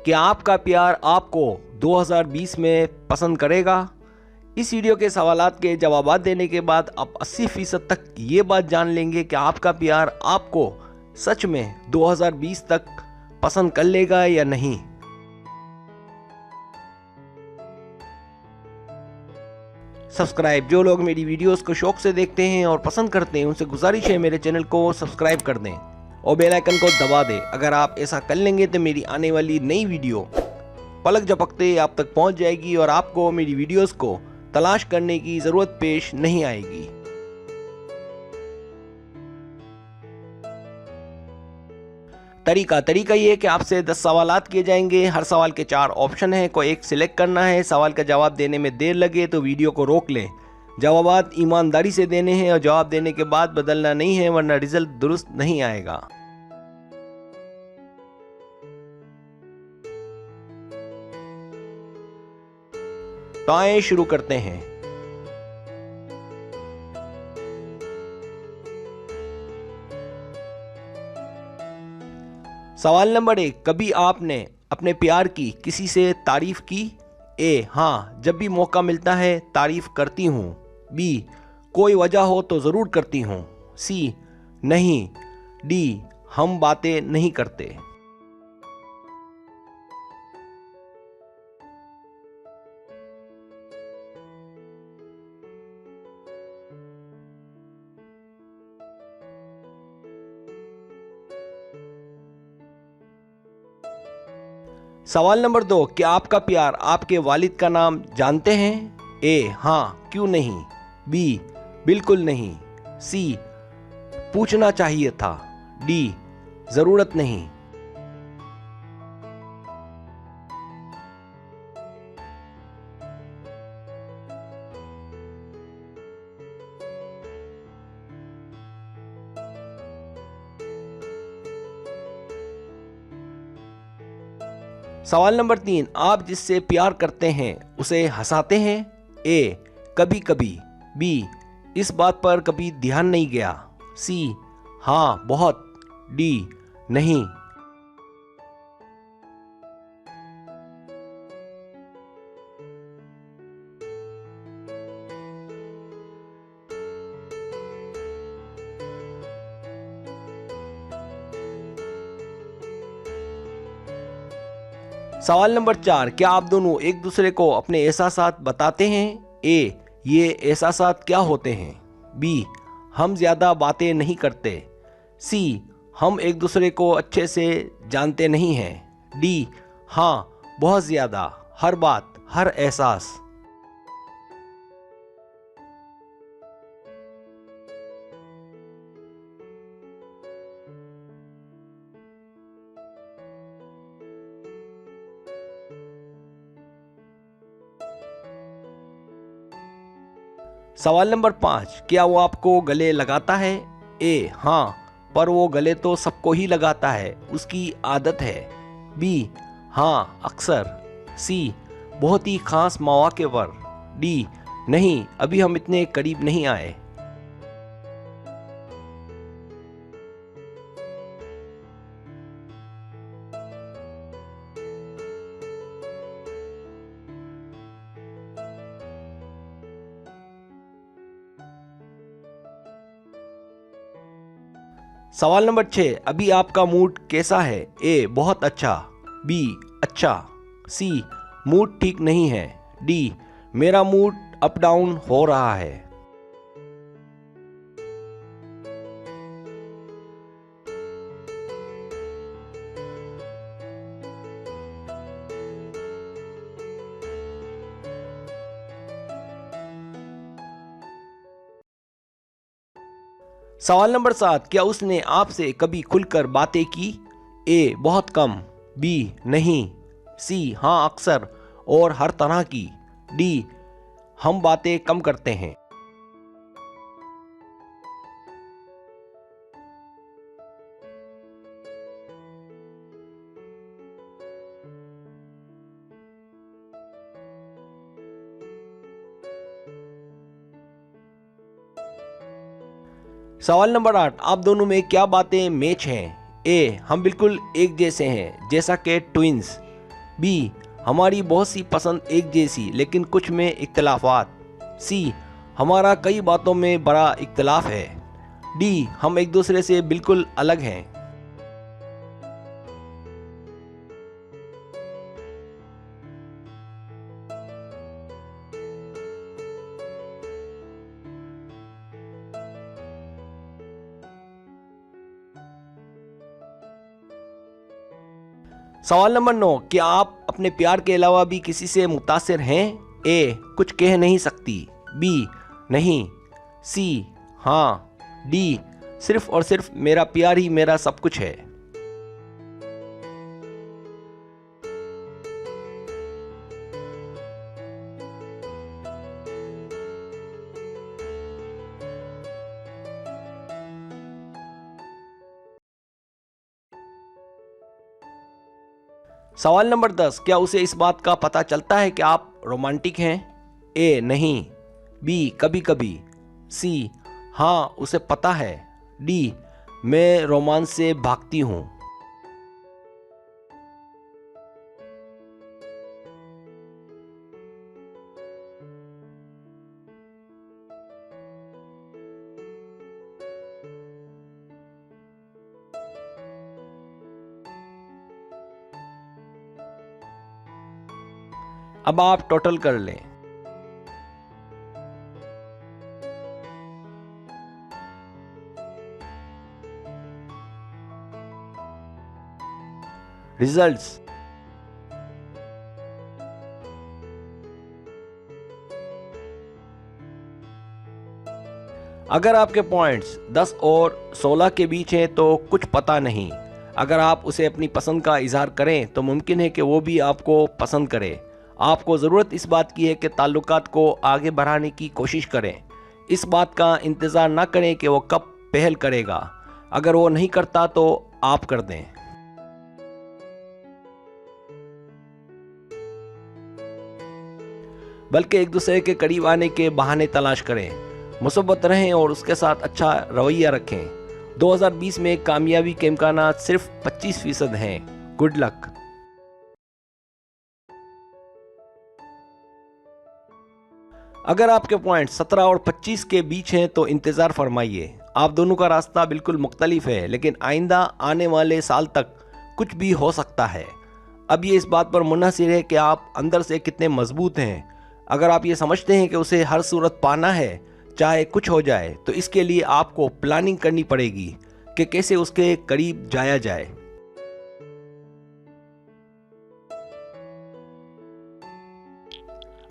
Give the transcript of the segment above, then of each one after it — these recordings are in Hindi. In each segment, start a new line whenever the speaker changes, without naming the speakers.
क्या आपका प्यार आपको 2020 में पसंद करेगा? इस वीडियो के सवालात के जवाबात देने के बाद आप 80% तक ये बात जान लेंगे कि आपका प्यार आपको सच में 2020 तक पसंद कर लेगा या नहीं। सब्सक्राइब, जो लोग मेरी वीडियोस को शौक से देखते हैं और पसंद करते हैं उनसे गुजारिश है मेरे चैनल को सब्सक्राइब कर दें और बेल आइकन को दबा दें। अगर आप ऐसा कर लेंगे तो मेरी आने वाली नई वीडियो पलक झपकते आप तक पहुंच जाएगी और आपको मेरी वीडियोस को तलाश करने की ज़रूरत पेश नहीं आएगी। तरीका ये है कि आपसे 10 सवालात किए जाएंगे। हर सवाल के 4 ऑप्शन हैं, कोई एक सिलेक्ट करना है। सवाल का जवाब देने में देर लगे तो वीडियो को रोक लें। जवाबात ईमानदारी से देने हैं और जवाब देने के बाद बदलना नहीं है, वरना रिजल्ट दुरुस्त नहीं आएगा। तो आइए शुरू करते हैं। सवाल नंबर 1, कभी आपने अपने प्यार की किसी से तारीफ की? ए, हाँ, जब भी मौका मिलता है तारीफ करती हूँ। बी, कोई वजह हो तो ज़रूर करती हूँ। सी, नहीं। डी, हम बातें नहीं करते। सवाल नंबर 2, क्या आपका प्यार आपके वालिद का नाम जानते हैं? ए, हाँ, क्यों नहीं। बी, बिल्कुल नहीं। सी, पूछना चाहिए था। डी, ज़रूरत नहीं। सवाल नंबर 3, आप जिससे प्यार करते हैं उसे हंसाते हैं? ए, कभी कभी। बी, इस बात पर कभी ध्यान नहीं गया। सी, हाँ, बहुत। डी, नहीं। सवाल नंबर 4, क्या आप दोनों एक दूसरे को अपने एहसासात बताते हैं? ए, ये एहसासात क्या होते हैं? बी, हम ज़्यादा बातें नहीं करते। सी, हम एक दूसरे को अच्छे से जानते नहीं हैं। डी, हाँ, बहुत ज़्यादा, हर बात, हर एहसास। सवाल नंबर 5, क्या वो आपको गले लगाता है? ए, हाँ, पर वो गले तो सबको ही लगाता है, उसकी आदत है। बी, हाँ, अक्सर। सी, बहुत ही खास मौके पर। डी, नहीं, अभी हम इतने करीब नहीं आए। सवाल नंबर 6, अभी आपका मूड कैसा है? ए, बहुत अच्छा। बी, अच्छा। सी, मूड ठीक नहीं है। डी, मेरा मूड अप डाउन हो रहा है। सवाल नंबर 7, क्या उसने आपसे कभी खुलकर बातें की? ए, बहुत कम। बी, नहीं। सी, हाँ, अक्सर और हर तरह की। डी, हम बातें कम करते हैं। सवाल नंबर 8, आप दोनों में क्या बातें मैच हैं? ए, हम बिल्कुल एक जैसे हैं, जैसा कि ट्विंस। बी हमारी बहुत सी पसंद एक जैसी लेकिन कुछ में इख्तलाफात। सी हमारा कई बातों में बड़ा इख्तलाफ है। डी हम एक दूसरे से बिल्कुल अलग हैं। सवाल नंबर 9, क्या आप अपने प्यार के अलावा भी किसी से मुतासिर हैं? ए कुछ कह नहीं सकती। बी नहीं। सी हाँ। डी सिर्फ और सिर्फ मेरा प्यार ही मेरा सब कुछ है। सवाल नंबर 10, क्या उसे इस बात का पता चलता है कि आप रोमांटिक हैं? ए नहीं। बी कभी कभी। सी हाँ उसे पता है। डी मैं रोमांस से भागती हूँ। अब आप टोटल कर लें। रिजल्ट्स। अगर आपके पॉइंट्स 10 और 16 के बीच हैं तो कुछ पता नहीं। अगर आप उसे अपनी पसंद का इजहार करें तो मुमकिन है कि वो भी आपको पसंद करे। आपको ज़रूरत इस बात की है कि ताल्लुकात को आगे बढ़ाने की कोशिश करें। इस बात का इंतज़ार ना करें कि वो कब पहल करेगा। अगर वो नहीं करता तो आप कर दें। बल्कि एक दूसरे के करीब आने के बहाने तलाश करें, मुसब्बत रहें और उसके साथ अच्छा रवैया रखें। 2020 में कामयाबी के इम्कानात सिर्फ 25% हैं। Good luck. अगर आपके पॉइंट 17 और 25 के बीच हैं तो इंतज़ार फरमाइए। आप दोनों का रास्ता बिल्कुल मुख्तलिफ है, लेकिन आइंदा आने वाले साल तक कुछ भी हो सकता है। अब ये इस बात पर मुनहसिर है कि आप अंदर से कितने मजबूत हैं। अगर आप ये समझते हैं कि उसे हर सूरत पाना है चाहे कुछ हो जाए, तो इसके लिए आपको प्लानिंग करनी पड़ेगी कि कैसे उसके करीब जाया जाए।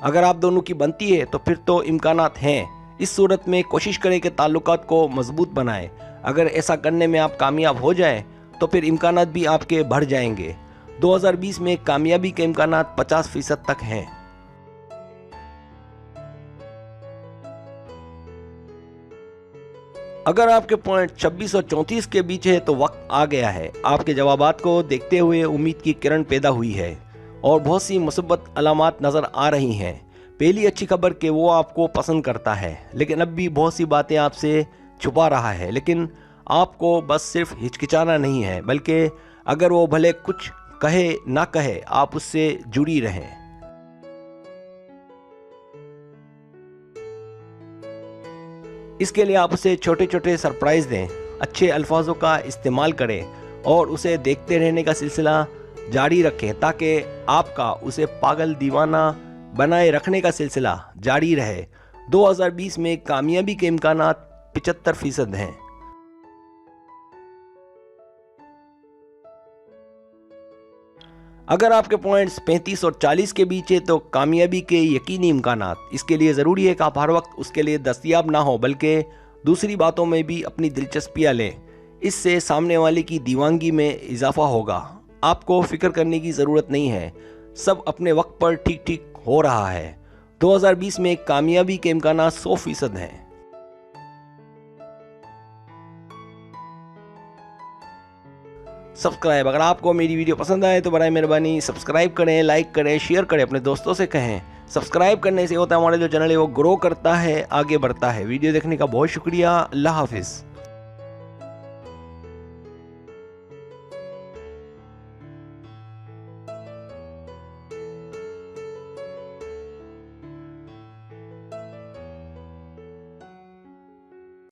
अगर आप दोनों की बनती है तो फिर तो इम्कानात हैं। इस सूरत में कोशिश करें कि ताल्लुकात को मजबूत बनाएं। अगर ऐसा करने में आप कामयाब हो जाएं तो फिर इम्कानात भी आपके बढ़ जाएंगे। 2020 में कामयाबी के इम्कानात 50% तक हैं। अगर आपके पॉइंट 26 और 34 के बीच है तो वक्त आ गया है। आपके जवाबात को देखते हुए उम्मीद की किरण पैदा हुई है और बहुत सी मुसीबत अलामात नज़र आ रही हैं। पहली अच्छी खबर कि वो आपको पसंद करता है, लेकिन अब भी बहुत सी बातें आपसे छुपा रहा है। लेकिन आपको बस सिर्फ हिचकिचाना नहीं है, बल्कि अगर वो भले कुछ कहे ना कहे, आप उससे जुड़ी रहें। इसके लिए आप उसे छोटे छोटे सरप्राइज़ दें, अच्छे अल्फाजों का इस्तेमाल करें और उसे देखते रहने का सिलसिला जारी रखें, ताकि आपका उसे पागल दीवाना बनाए रखने का सिलसिला जारी रहे। 2020 में कामयाबी के इम्कानात 75% हैं। अगर आपके पॉइंट्स 35 और 40 के बीच है तो कामयाबी के यकीनी इम्कानात। इसके लिए ज़रूरी है कि आप हर वक्त उसके लिए दस्तयाब ना हो, बल्कि दूसरी बातों में भी अपनी दिलचस्पियाँ लें। इससे सामने वाले की दीवानगी में इजाफा होगा। आपको फिक्र करने की ज़रूरत नहीं है, सब अपने वक्त पर ठीक ठीक हो रहा है। 2020 में कामयाबी के इम्कानात 100% हैं। सब्सक्राइब। अगर आपको मेरी वीडियो पसंद आए तो बराए मेहरबानी सब्सक्राइब करें, लाइक करें, शेयर करें, अपने दोस्तों से कहें। सब्सक्राइब करने से होता है हमारा जो चैनल है वो ग्रो करता है, आगे बढ़ता है। वीडियो देखने का बहुत शुक्रिया। अल्लाह हाफिज़।